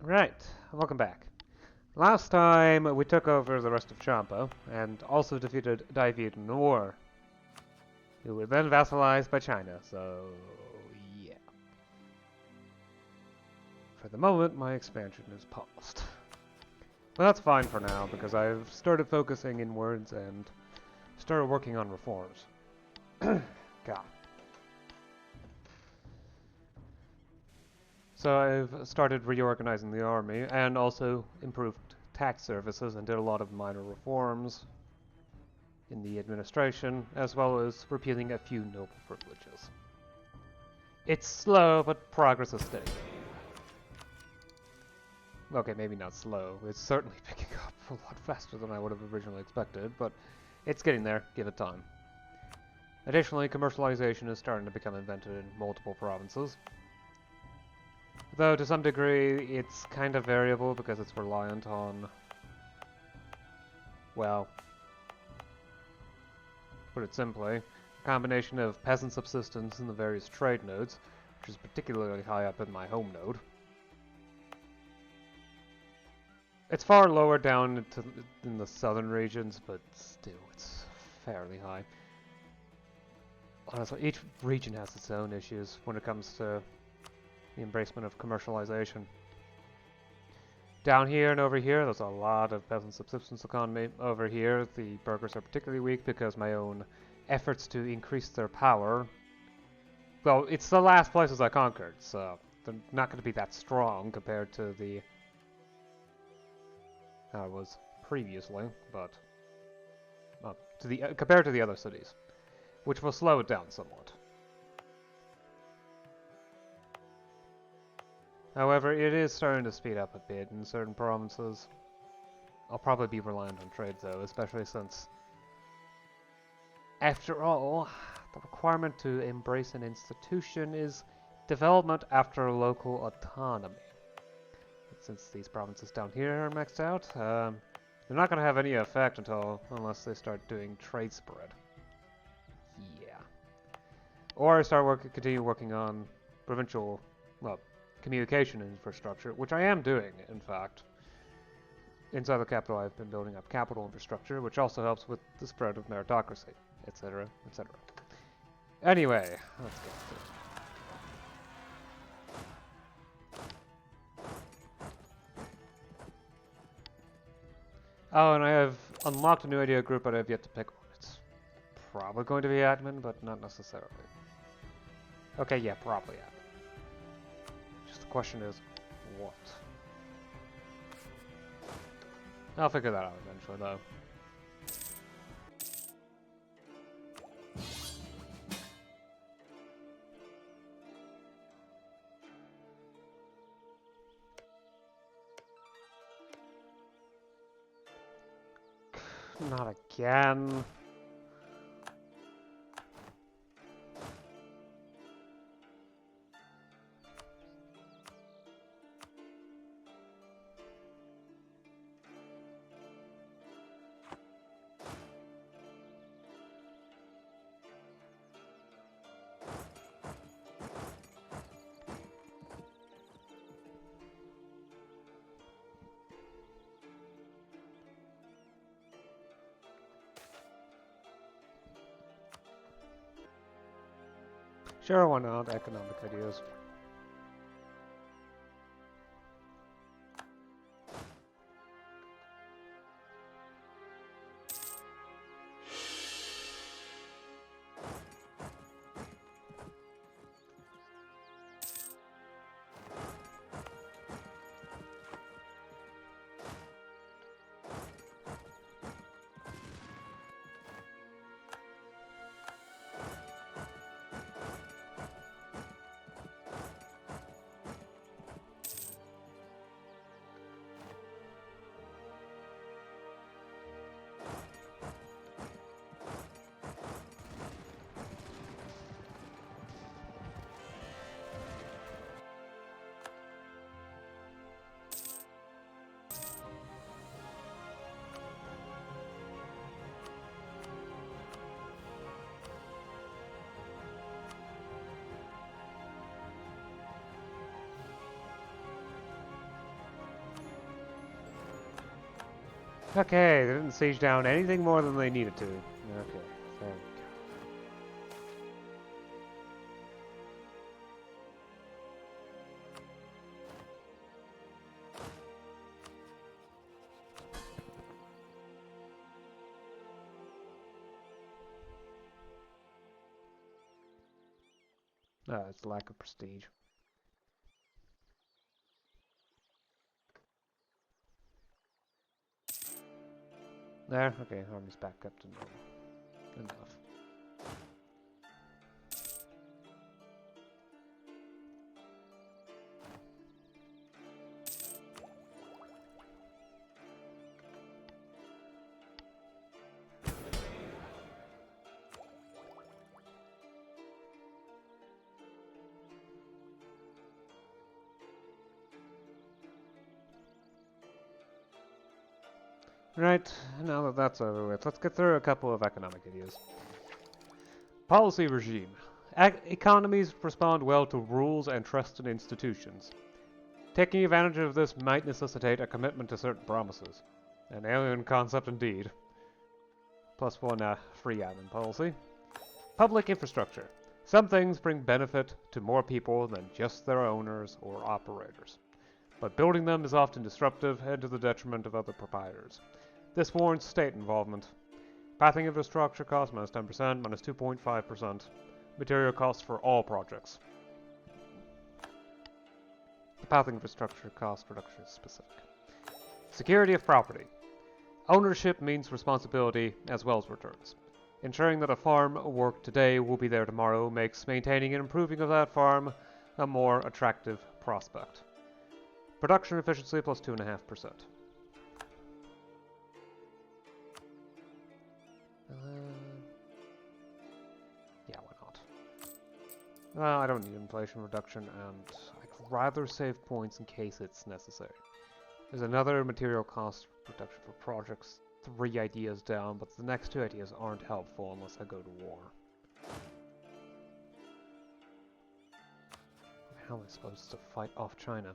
Right, welcome back. Last time we took over the rest of Champa and also defeated David in the war, who were then vassalized by China, so yeah. For the moment, my expansion is paused. But that's fine for now, because I've started focusing inwards and started working on reforms. God. So I've started reorganizing the army and also improved tax services and did a lot of minor reforms in the administration, as well as repealing a few noble privileges. It's slow, but progress is steady. Okay, maybe not slow. It's certainly picking up a lot faster than I would have originally expected, but it's getting there. Give it time. Additionally, commercialization is starting to become invented in multiple provinces. Though, to some degree, it's kind of variable because it's reliant on, well, to put it simply, a combination of peasant subsistence and the various trade nodes, which is particularly high up in my home node. It's far lower down in the southern regions, but still, it's fairly high. Honestly, each region has its own issues when it comes to the embracement of commercialization. Down here and over here, there's a lot of peasant subsistence economy. Over here, the burghers are particularly weak because my own efforts to increase their power... Well, it's the last places I conquered, so they're not going to be that strong compared to the... how it was previously, but... compared to the other cities, which will slow it down somewhat. However, it is starting to speed up a bit in certain provinces. I'll probably be reliant on trade though, especially since, after all, the requirement to embrace an institution is development after local autonomy. Since these provinces down here are maxed out, they're not going to have any effect unless they start doing trade spread. Yeah. Or continue working on provincial, well, communication infrastructure, which I am doing, in fact. Inside the capital, I've been building up capital infrastructure, which also helps with the spread of meritocracy, etc., etc. Anyway, let's get to it. Oh, and I have unlocked a new idea group, but I have yet to pick one. It's probably going to be admin, but not necessarily. Okay, yeah, probably admin. Just the question is, what? I'll figure that out eventually, though. Not again. Sure, why not? Economic ideas. Okay, they didn't siege down anything more than they needed to. Okay, there we go. It's lack of prestige. There, okay, army's back up to normal. Enough. Right, now that that's over with, let's get through a couple of economic ideas. Policy regime. Economies respond well to rules and trusted institutions. Taking advantage of this might necessitate a commitment to certain promises. An alien concept indeed. Plus one free admin policy. Public infrastructure. Some things bring benefit to more people than just their owners or operators. But building them is often disruptive and to the detriment of other proprietors. This warrants state involvement. Pathing infrastructure cost minus 10%, minus 2.5%. Material costs for all projects. The pathing infrastructure cost reduction is specific. Security of property. Ownership means responsibility as well as returns. Ensuring that a farm worked today will be there tomorrow makes maintaining and improving of that farm a more attractive prospect. Production efficiency plus 2.5%. Yeah, why not? Well, I don't need inflation reduction, and I'd rather save points in case it's necessary. There's another material cost reduction for projects, 3 ideas down, but the next 2 ideas aren't helpful unless I go to war. How am I supposed to fight off China?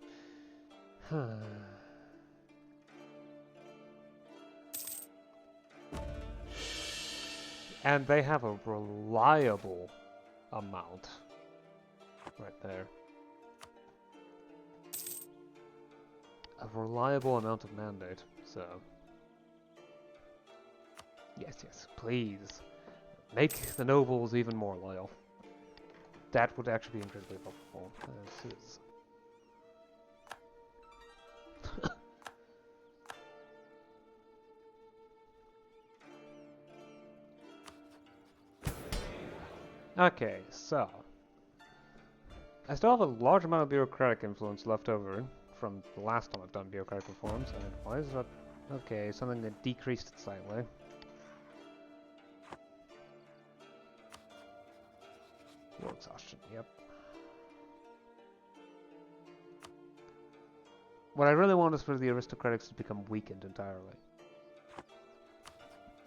And they have a reliable amount right there. A reliable amount of mandate, so... Yes, please. Make the nobles even more loyal. That would actually be incredibly helpful. This is... Okay, so... I still have a large amount of bureaucratic influence left over from the last time I've done bureaucratic reforms, and why is that... Okay, something that decreased slightly. War exhaustion, yep. What I really want is for the aristocratics to become weakened entirely.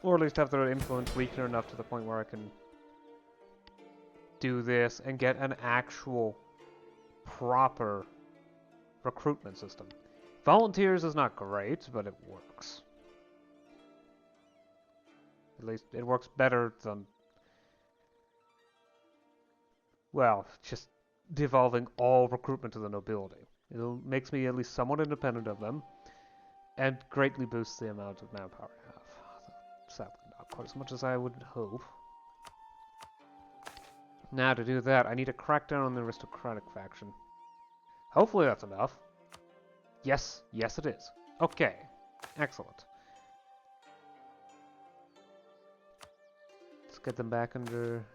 Or at least have their influence weaker enough to the point where I can do this and get an actual proper recruitment system. Volunteers is not great, but it works. At least it works better than, well, just devolving all recruitment to the nobility. It makes me at least somewhat independent of them, and greatly boosts the amount of manpower I have. Sadly, not quite as much as I would hope. Now, to do that, I need to crack down on the aristocratic faction. Hopefully that's enough. Yes, yes it is. Okay, excellent. Let's get them back under...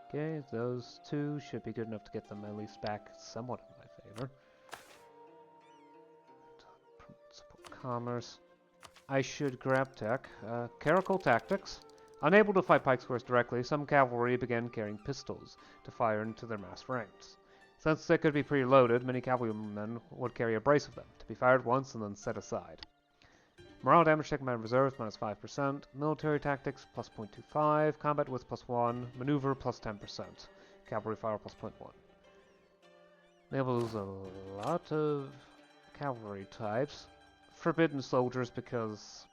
Okay, those 2 should be good enough to get them at least back somewhat in my favor. Support commerce. I should grab tech. Clerical tactics. Unable to fight pike squares directly, some cavalry began carrying pistols to fire into their massed ranks. Since they could be preloaded, many cavalrymen would carry a brace of them, to be fired once and then set aside. Morale damage taken by reserves minus 5%, military tactics plus 0.25, combat width plus 1, maneuver plus 10%, cavalry fire plus 0.1. They will lose a lot of cavalry types. forbidden soldiers because...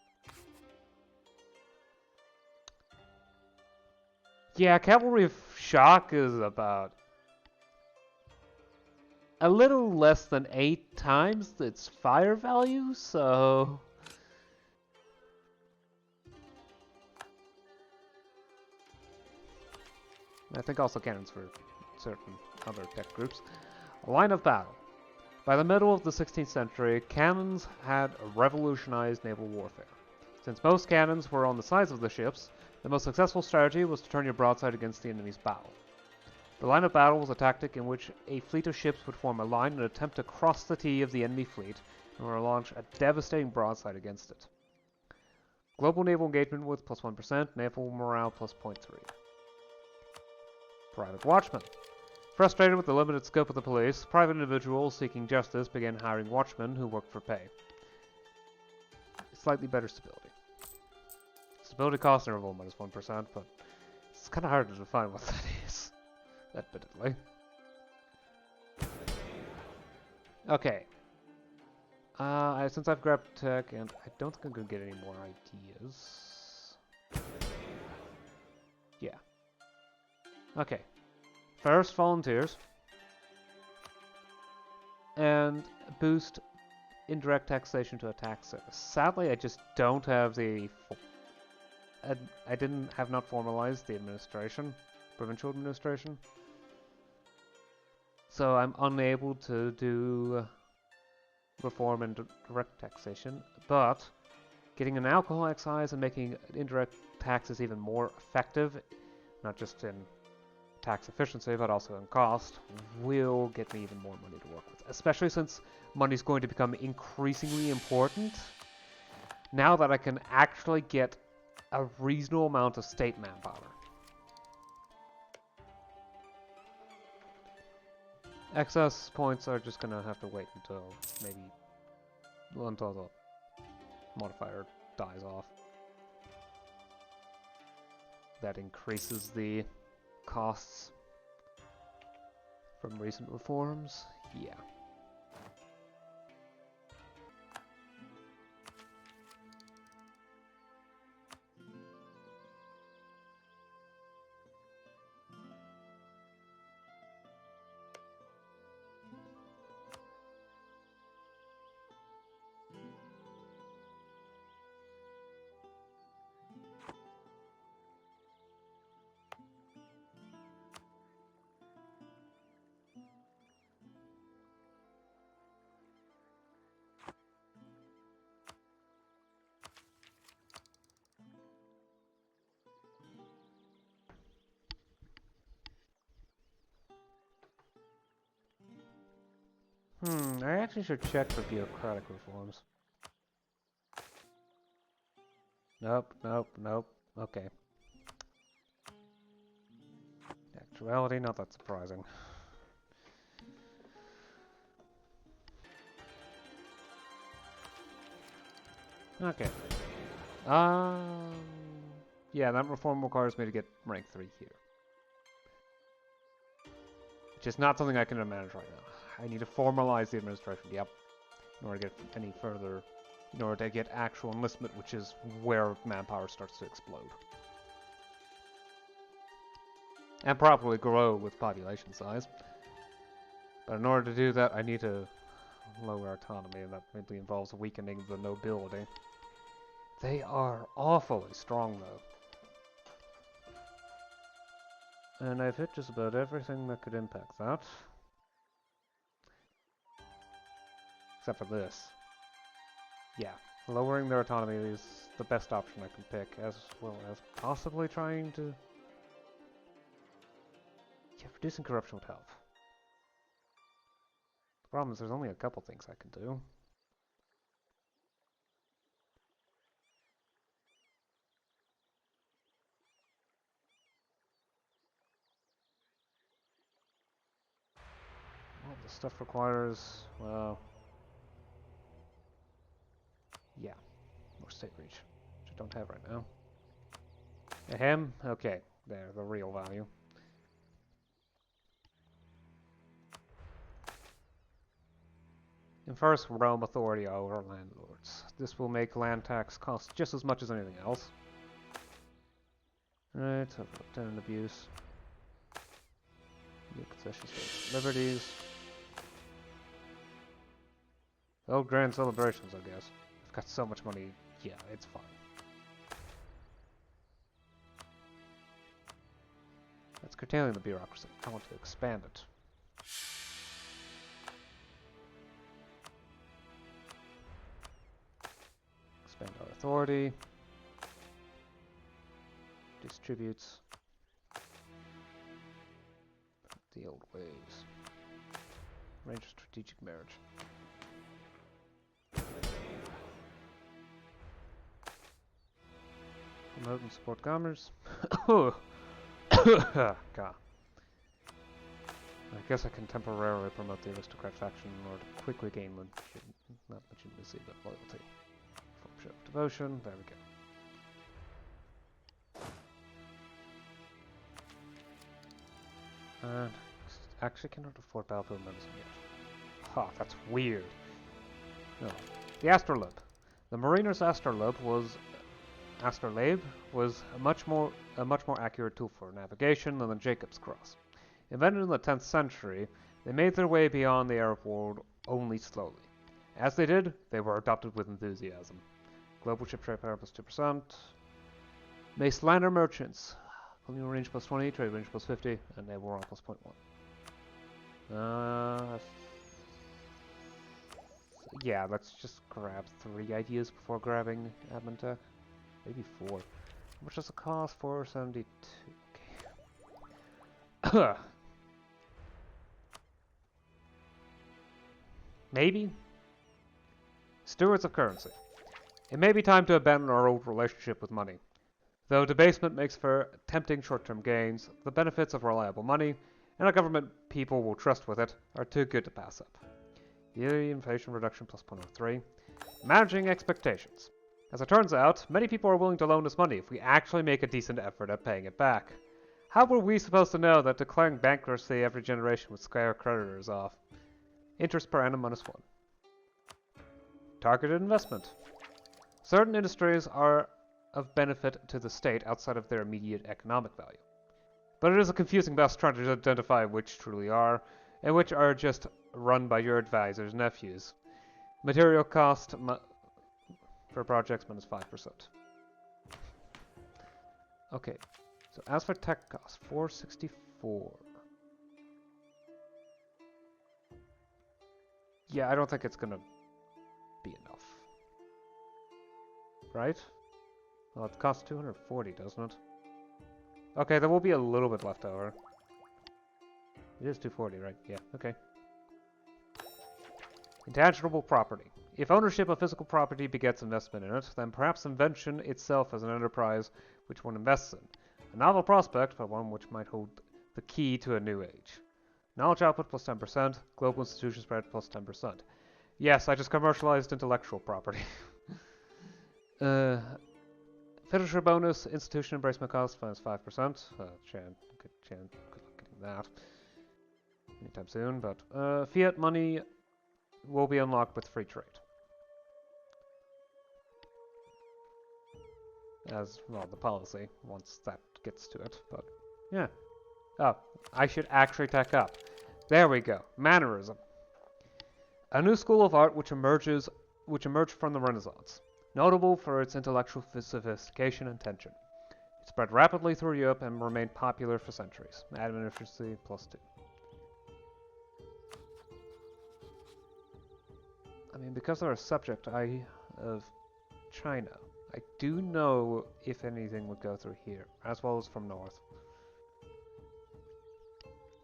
Yeah, cavalry of shock is about a little less than 8 times its fire value, so... I think also cannons for certain other tech groups. A line of battle. By the middle of the 16th century, cannons had revolutionized naval warfare. Since most cannons were on the sides of the ships, the most successful strategy was to turn your broadside against the enemy's bow. The line of battle was a tactic in which a fleet of ships would form a line and attempt to cross the T of the enemy fleet and would launch a devastating broadside against it. Global naval engagement with plus 1%, naval morale plus 0.3. Private watchmen. Frustrated with the limited scope of the police, private individuals seeking justice began hiring watchmen who worked for pay. Slightly better stability. Stability cost interval minus 1%, but it's kind of hard to define what that is, admittedly. Okay. Since I've grabbed tech, and I don't think I'm going to get any more ideas. Yeah. Okay. First, volunteers. And boost indirect taxation to a tax service. Sadly, I just don't have the... I have not formalized the administration, provincial administration. So I'm unable to do reform and direct taxation, but getting an alcohol excise and making indirect taxes even more effective, not just in tax efficiency, but also in cost, will get me even more money to work with. Especially since money's going to become increasingly important now that I can actually get a reasonable amount of state manpower. Excess points are just gonna have to wait until until the modifier dies off. That increases the costs from recent reforms. Yeah. I actually should check for bureaucratic reforms. Nope, nope, nope. Okay. Actuality, not that surprising. Okay. Yeah, that reform requires me to get rank 3 here. Which is not something I can manage right now. I need to formalize the administration, yep, in order to get any further, in order to get actual enlistment, which is where manpower starts to explode. And properly grow with population size. But in order to do that, I need to lower autonomy, and that mainly involves weakening the nobility. They are awfully strong, though. And I've hit just about everything that could impact that. Except for this. Yeah, lowering their autonomy is the best option I can pick, as well as possibly trying to... Yeah, reducing corruption would help. The problem is there's only a couple things I can do. Well, the stuff requires, well... Yeah, more state reach, which I don't have right now. Ahem, okay, there, the real value. Confers realm authority over landlords. This will make land tax cost just as much as anything else. Right, tenant abuse. New concessions, liberties. Oh, grand celebrations, I guess. I've got so much money. Yeah, it's fine. That's curtailing the bureaucracy. I want to expand it. Expand our authority. Distributes. The old ways. Arrange strategic marriage. Promote and support commerce. God. I guess I can temporarily promote the aristocrat faction in order to quickly gain not legitimacy, but loyalty. Form show of devotion. There we go. And actually cannot afford battlefield medicine yet. Ha, that's weird. No. The astrolabe. The mariner's astrolabe was a much more accurate tool for navigation than the Jacob's cross. Invented in the 10th century, they made their way beyond the Arab world only slowly. As they did, they were adopted with enthusiasm. Global ship trade power plus 2%. Mace liner merchants. Colonial range plus 20, trade range plus 50, and naval morale plus 0.1. Yeah, let's just grab 3 ideas before grabbing admin tech. Maybe 4. How much does it cost? 472. Okay. Maybe? Stewards of currency. It may be time to abandon our old relationship with money. Though debasement makes for tempting short-term gains, the benefits of reliable money, and a government people will trust with it, are too good to pass up. Yearly inflation reduction plus 0.03. Managing expectations. As it turns out, many people are willing to loan us money if we actually make a decent effort at paying it back. How were we supposed to know that declaring bankruptcy every generation would scare creditors off? Interest per annum minus 1. Targeted investment. Certain industries are of benefit to the state outside of their immediate economic value. But it is a confusing mess trying to identify which truly are, and which are just run by your advisor's nephews. Material cost for projects minus 5%. Okay, so as for tech cost, 464. Yeah, I don't think it's gonna be enough. Right? Well, it costs 240, doesn't it? Okay, there will be a little bit left over. It is 240, right? Yeah, okay. Intangible property. If ownership of physical property begets investment in it, then perhaps invention itself as an enterprise which one invests in. A novel prospect, but one which might hold the key to a new age. Knowledge output plus 10%, global institution spread plus 10%. Yes, I just commercialized intellectual property. Finisher bonus, institution embracement cost minus 5%. Good luck getting that anytime soon, but fiat money will be unlocked with free trade. As, well, the policy, once that gets to it, but yeah. Oh, I should actually tech up. There we go. Mannerism. A new school of art which emerged from the Renaissance, notable for its intellectual sophistication and tension. It spread rapidly through Europe and remained popular for centuries. Admin efficiency plus 2. I mean, because they're a subject of China, I do know if anything would go through here, as well as from north.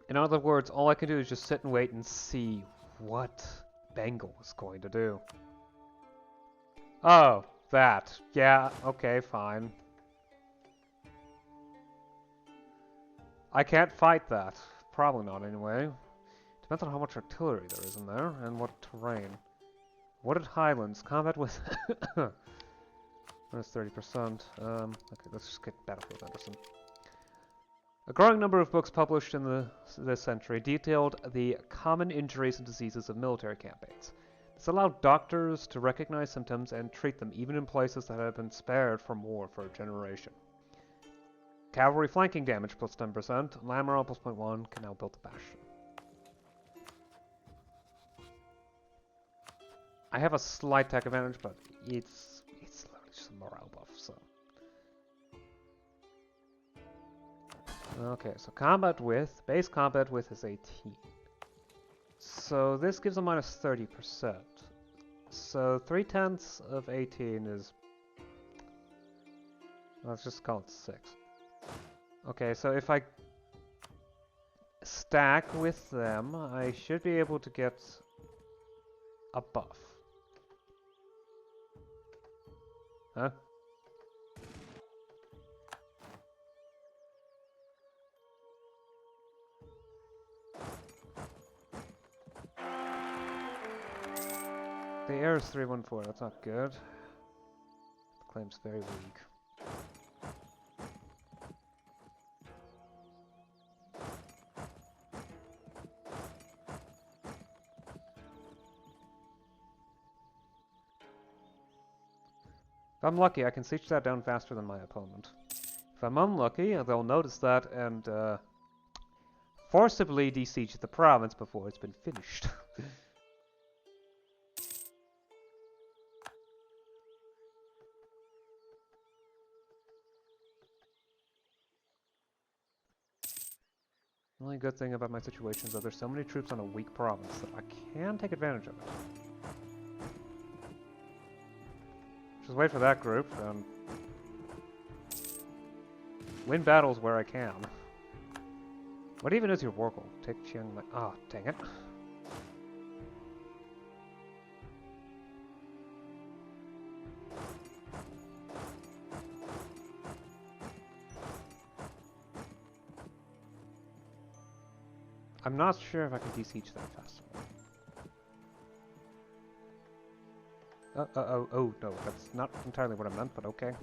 In other words, all I can do is just sit and wait and see what Bengal is going to do. Oh, that. Yeah, okay, fine. I can't fight that. Probably not, anyway. Depends on how much artillery there is in there, and what terrain. Wooded highlands, combat with... Minus 30%. Okay, let's just get battlefield medicine. A growing number of books published in this century detailed the common injuries and diseases of military campaigns. This allowed doctors to recognize symptoms and treat them even in places that had been spared from war for a generation. Cavalry flanking damage plus 10%, land morale plus 0.1, can now build the bastion. I have a slight tech advantage, but it's literally just a morale buff, so. Okay, so combat width, base combat width is 18. So this gives a minus 30%. So 3/10 of 18 is, let's just call it 6. Okay, so if I stack with them, I should be able to get a buff. Huh? The air is 314, that's not good. The claim's very weak. If I'm lucky, I can siege that down faster than my opponent. If I'm unlucky, they'll notice that and forcibly de-siege the province before it's been finished. The only good thing about my situation is that there's so many troops on a weak province that I can take advantage of it. Just wait for that group and win battles where I can. What even is your war goal? Take Chiang Mai. Ah, oh, dang it. I'm not sure if I can de-siege that fast enough. Oh, no, that's not entirely what I meant, but okay.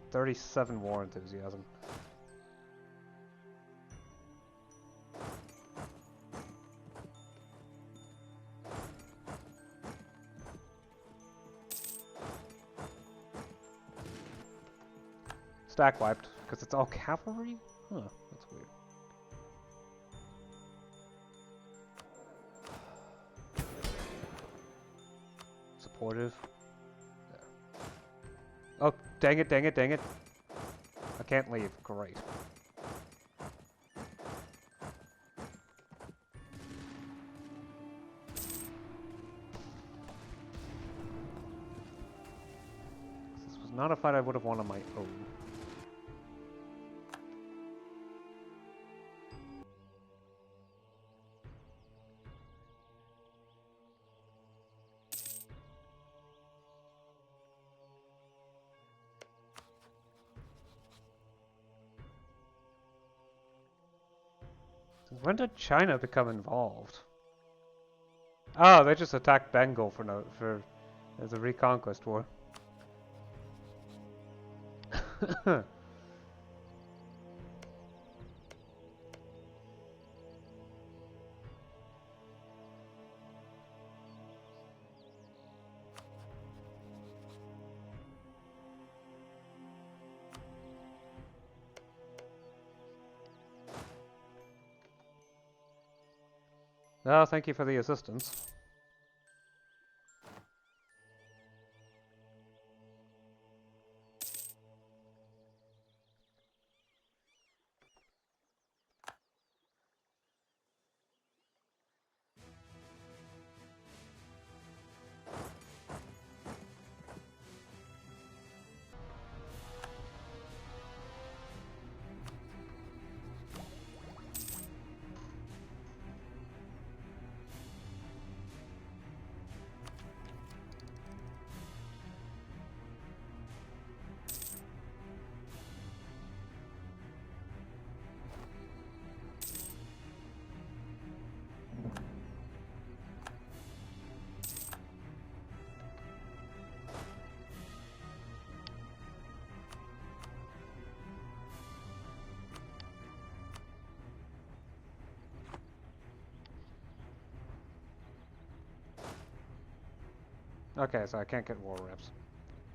"37 war enthusiasm. Stack wiped, because it's all cavalry? Huh, that's weird. Supportive. Yeah. Oh, dang it, dang it, dang it. I can't leave. Great. This was not a fight I would have won on my own. When did China become involved? Oh, they just attacked Bengal for as a reconquest war. Oh, thank you for the assistance. Okay, so I can't get war reps.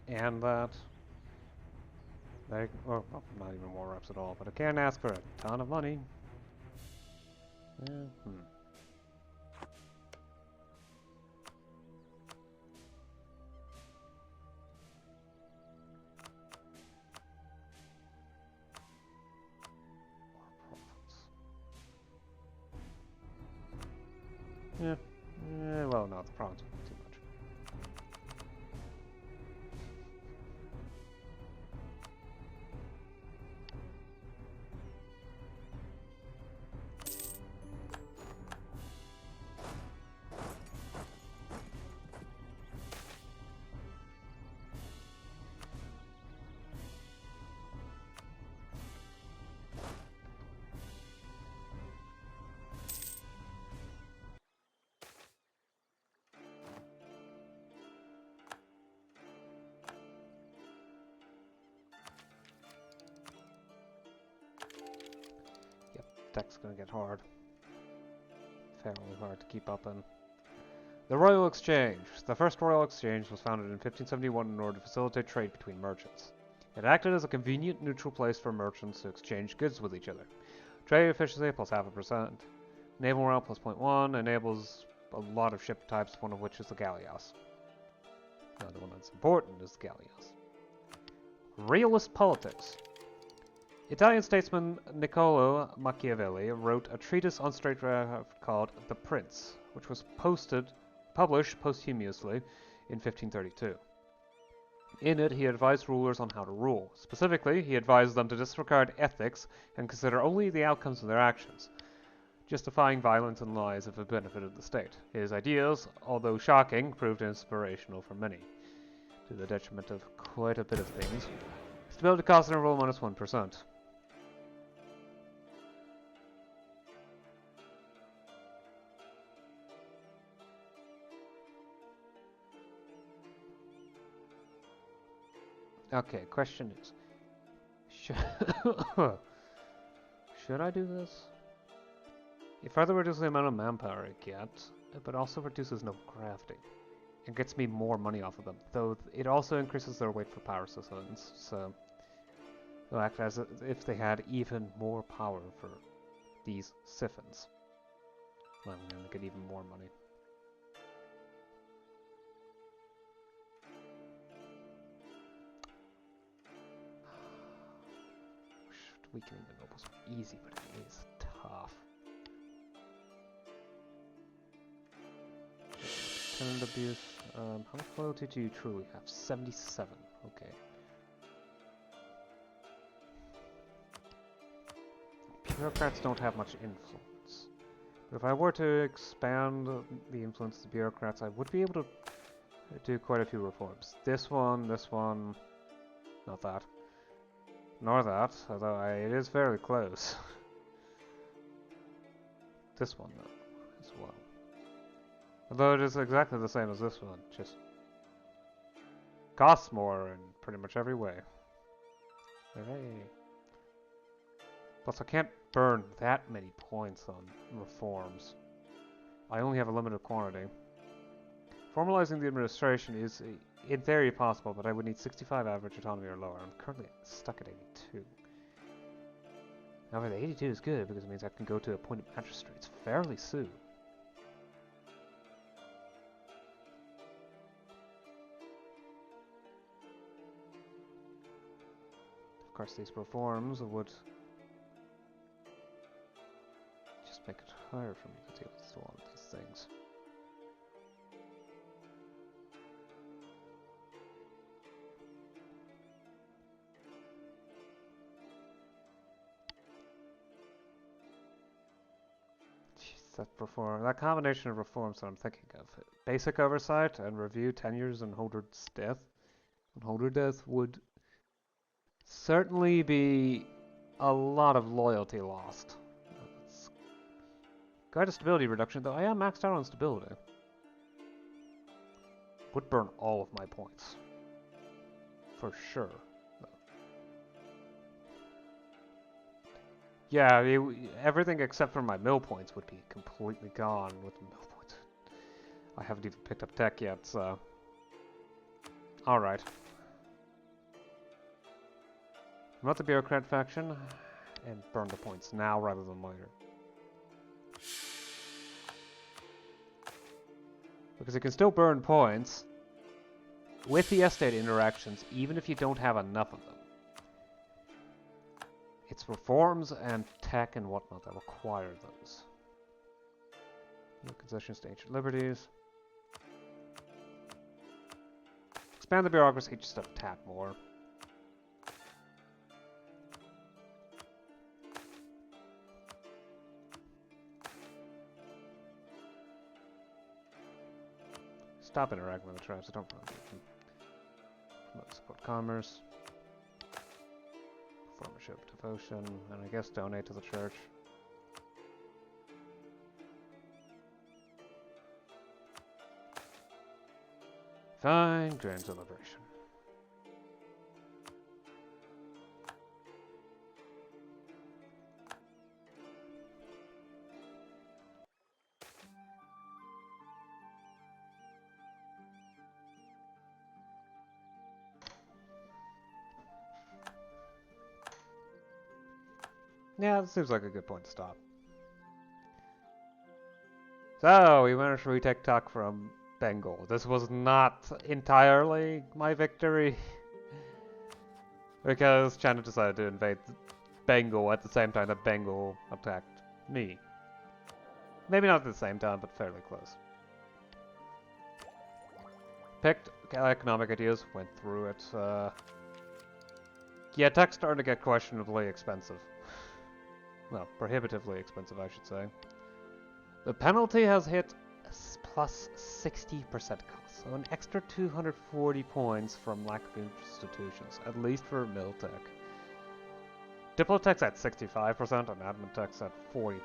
And that... well, not even war reps at all, but I can ask for a ton of money. Yeah. Well, no, the province would be too much. Yep, tech's gonna get hard. Fairly hard to keep up in. The Royal Exchange. The first Royal Exchange was founded in 1571 in order to facilitate trade between merchants. It acted as a convenient neutral place for merchants to exchange goods with each other. Trade efficiency plus 0.5%. Naval morale plus 0.1 enables a lot of ship types, one of which is the galleass. Now, the one that's important is the galleass. Realist politics. Italian statesman Niccolò Machiavelli wrote a treatise on statecraft called The Prince, which was published posthumously in 1532. In it, he advised rulers on how to rule. Specifically, he advised them to disregard ethics and consider only the outcomes of their actions, justifying violence and lies if it benefited the state. His ideas, although shocking, proved inspirational for many, to the detriment of quite a bit of things. Stability cost interval minus 1%. Okay, question is, should I do this? It further reduces the amount of manpower I get, but also reduces no crafting. It gets me more money off of them, though it also increases their weight for power systems, so they'll act as if they had even more power for these siphons. Well, I'm gonna get even more money. Weakening the nobles easy, but it is tough. Tenant abuse. How much loyalty do you truly have? 77. Okay. Bureaucrats don't have much influence. But if I were to expand the influence of the bureaucrats, I would be able to do quite a few reforms. This one, not that. Nor that, although it is fairly close. This one, though, as well. Although it is exactly the same as this one, just costs more in pretty much every way. Hooray. Plus, I can't burn that many points on reforms. I only have a limited quantity. Formalizing the administration is, in theory, possible, but I would need 65 average autonomy or lower. I'm currently stuck at 82. However, the 82 is good because it means I can go to appointed magistrates fairly soon. Of course, these reforms would just make it harder for me to deal with a lot of these things. That combination of reforms that I'm thinking of. Basic oversight and review tenures and holder death would certainly be a lot of loyalty lost. Guide to stability reduction, though I am maxed out on stability. Would burn all of my points. For sure. Yeah, everything except for my mill points would be completely gone with the mill points. I haven't even picked up tech yet, so Alright. Not the bureaucrat faction, and burn the points now rather than later. Because you can still burn points with the estate interactions, even if you don't have enough of them. It's reforms and tech and whatnot that require those. No concessions to ancient liberties. Expand the bureaucracy just a tad more. Stop interacting with the tribes, I don't want them. Promote support commerce. Performership, devotion, and I guess donate to the church. Fine, grand celebration. Yeah, that seems like a good point to stop. So, we managed to retake Tak from Bengal. This was not entirely my victory. Because China decided to invade Bengal at the same time that Bengal attacked me. Maybe not at the same time, but fairly close. Picked economic ideas, went through it. Yeah, tech's starting to get questionably expensive. Well, prohibitively expensive, I should say. The penalty has hit plus 60% cost, so an extra 240 points from lack of institutions, at least for Miltech. Diplotech's at 65% and Admin Tech's at 40%.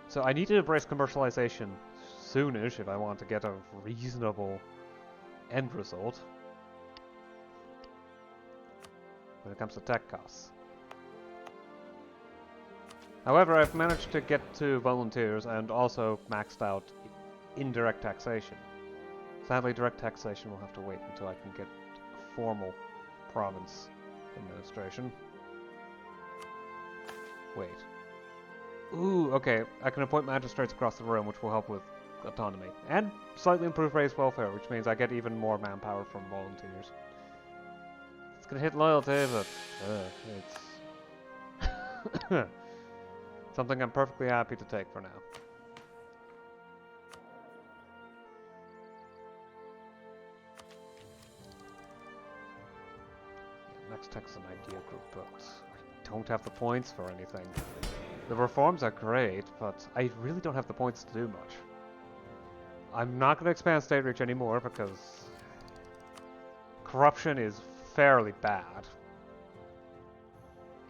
So I need to embrace commercialization soonish if I want to get a reasonable end result when it comes to tech costs. However, I've managed to get to volunteers and also maxed out indirect taxation. Sadly, direct taxation will have to wait until I can get formal province administration. Wait. Ooh, okay. I can appoint magistrates across the room, which will help with autonomy. And slightly improve race welfare, which means I get even more manpower from volunteers. It's gonna hit loyalty, but it's something I'm perfectly happy to take for now. Yeah, next tech's an idea group, but I don't have the points for anything. The reforms are great, but I really don't have the points to do much. I'm not going to expand state reach anymore because corruption is fairly bad.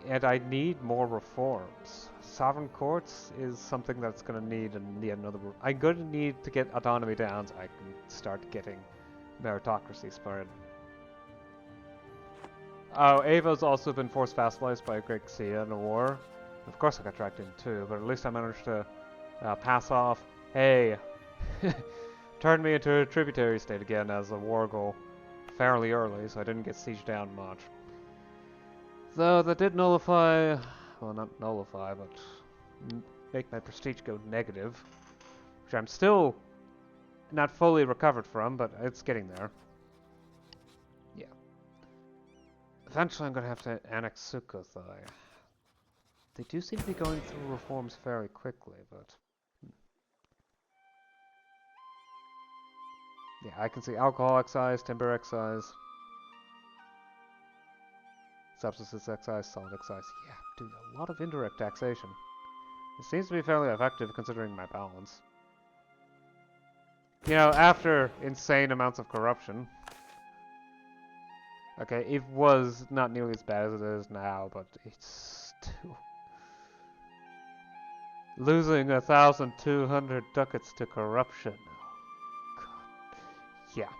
And I need more reforms. Sovereign courts is something that's going to need another. I'm going to need to get autonomy down so I can start getting meritocracy spread. Oh, Ava's also been forced vassalized by Great Xia in a war. Of course I got dragged in too, but at least I managed to pass off, hey, turn me into a tributary state again as a war goal fairly early, so I didn't get sieged down much. Though that did nullify, well, not nullify, but make my prestige go negative, which I'm still not fully recovered from, but it's getting there. Yeah. Eventually I'm going to have to annex Sukhothai. They do seem to be going through reforms very quickly, but... Yeah, I can see alcohol excise, timber excise, substances excise, solid excise. Yeah, doing a lot of indirect taxation. It seems to be fairly effective considering my balance. You know, after insane amounts of corruption. Okay, it was not nearly as bad as it is now, but it's still... Losing 1,200 ducats to corruption. Oh, God. Yeah.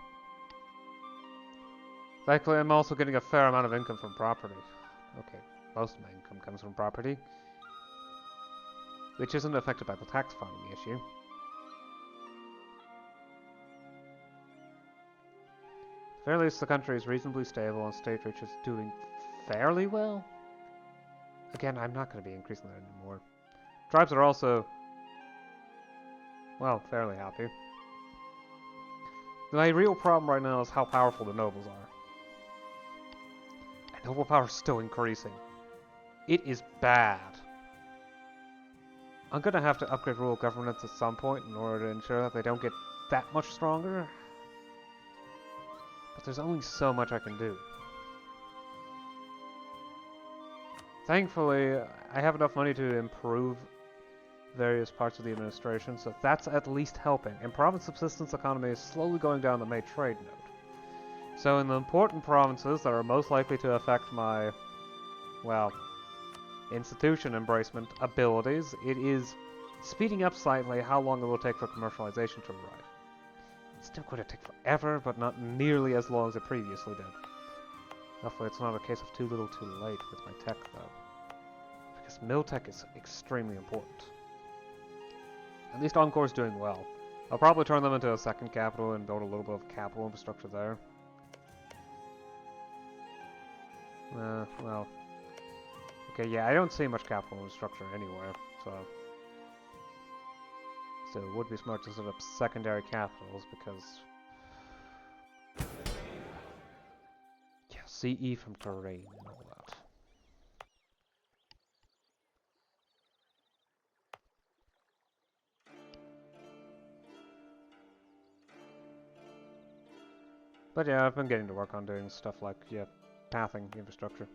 Likely, I'm also getting a fair amount of income from property. Okay, most of my income comes from property, which isn't affected by the tax farming issue. Very least, the country is reasonably stable and state rich is doing fairly well. Again, I'm not going to be increasing that anymore. Tribes are also, well, fairly happy. My real problem right now is how powerful the nobles are. And noble power is still increasing. It is bad. I'm going to have to upgrade rural governance at some point in order to ensure that they don't get that much stronger. But there's only so much I can do. Thankfully, I have enough money to improve various parts of the administration, so that's at least helping. And province subsistence economy is slowly going down the main trade node. So in the important provinces that are most likely to affect my, well, institution embracement abilities, it is speeding up slightly how long it will take for commercialization to arrive. It's still going to take forever, but not nearly as long as it previously did. Hopefully it's not a case of too little too late with my tech, though. Because mill tech is extremely important. At least Encore's doing well. I'll probably turn them into a second capital and build a little bit of capital infrastructure there. Well... Okay, yeah, I don't see much capital infrastructure anywhere, so... Still, it would be smart to set up secondary capitals, because... Yeah, CE from terrain and all that. But yeah, I've been getting to work on doing stuff like, yeah, pathing infrastructure.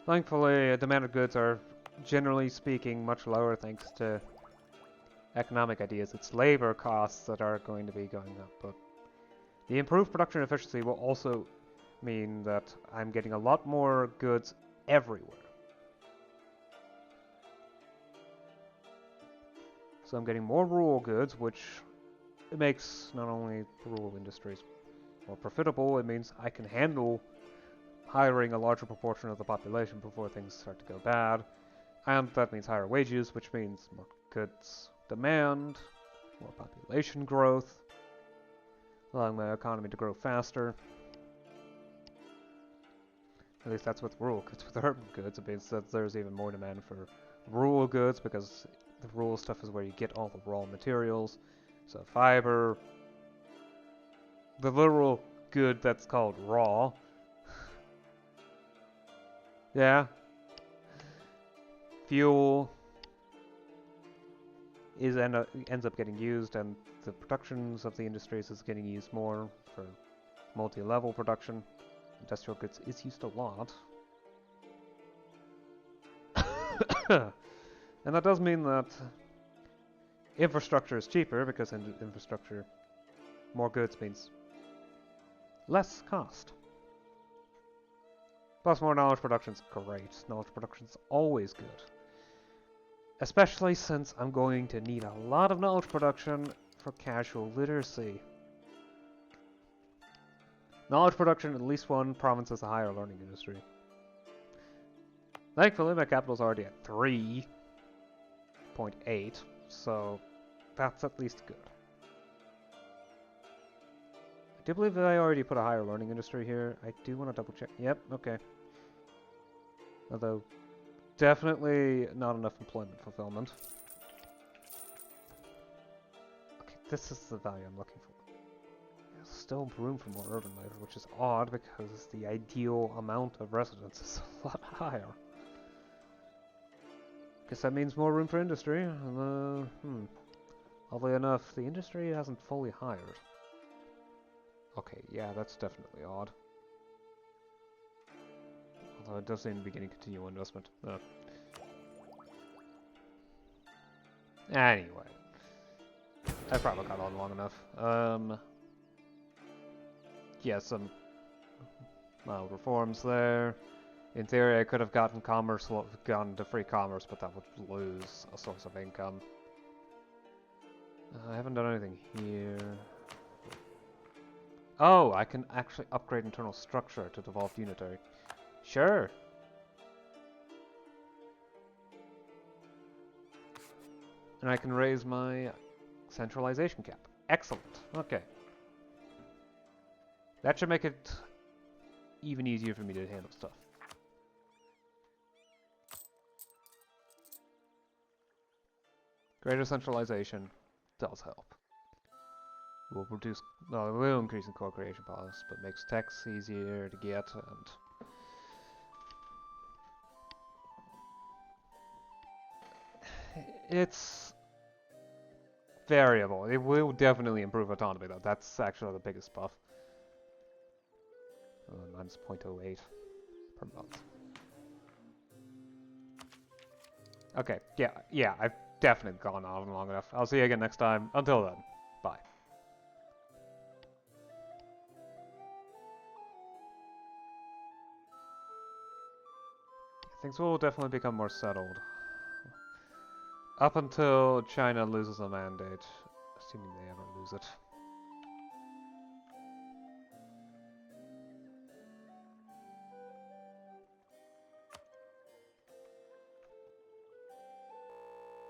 Thankfully, demand of goods are, generally speaking, much lower thanks to economic ideas. It's labor costs that are going to be going up, but the improved production efficiency will also mean that I'm getting a lot more goods everywhere. So I'm getting more rural goods, which makes not only rural industries more profitable, it means I can handle hiring a larger proportion of the population before things start to go bad. And that means higher wages, which means more goods demand, more population growth, allowing my economy to grow faster. At least that's with rural goods. With urban goods, it means that there's even more demand for rural goods, because the rural stuff is where you get all the raw materials. So fiber, the literal good that's called raw. Yeah. Fuel is ends up getting used, and the productions of the industries is getting used more for multi-level production. Industrial goods is used a lot. And that does mean that infrastructure is cheaper, because infrastructure, more goods means less cost. Plus, more knowledge production is great. Knowledge production is always good. Especially since I'm going to need a lot of knowledge production for casual literacy. Knowledge production, at least one province has a higher learning industry. Thankfully, my capital's already at 3.8, so that's at least good. I do believe that I already put a higher learning industry here. I do want to double check. Yep, okay. Although, definitely not enough employment fulfillment. Okay, this is the value I'm looking for. There's still room for more urban life, which is odd because the ideal amount of residents is a lot higher. Guess that means more room for industry. Oddly enough, the industry hasn't fully hired. Okay, yeah, that's definitely odd. Although it does seem to be getting continual investment. Anyway. I probably got on long enough. Yeah, some mild reforms there. In theory, I could have gone to free commerce, but that would lose a source of income. I haven't done anything here. Oh, I can actually upgrade internal structure to devolved unitary. Sure. And I can raise my centralization cap. Excellent. Okay. That should make it even easier for me to handle stuff. Greater centralization does help. Will reduce, no, it will increase in co-creation costs, but makes tax easier to get and it's variable. It will definitely improve autonomy though. That's actually the biggest buff. Minus 0.08 per month. Okay, yeah, I've definitely gone on long enough. I'll see you again next time. Until then, bye. Things will definitely become more settled. Up until China loses a mandate, assuming they ever lose it.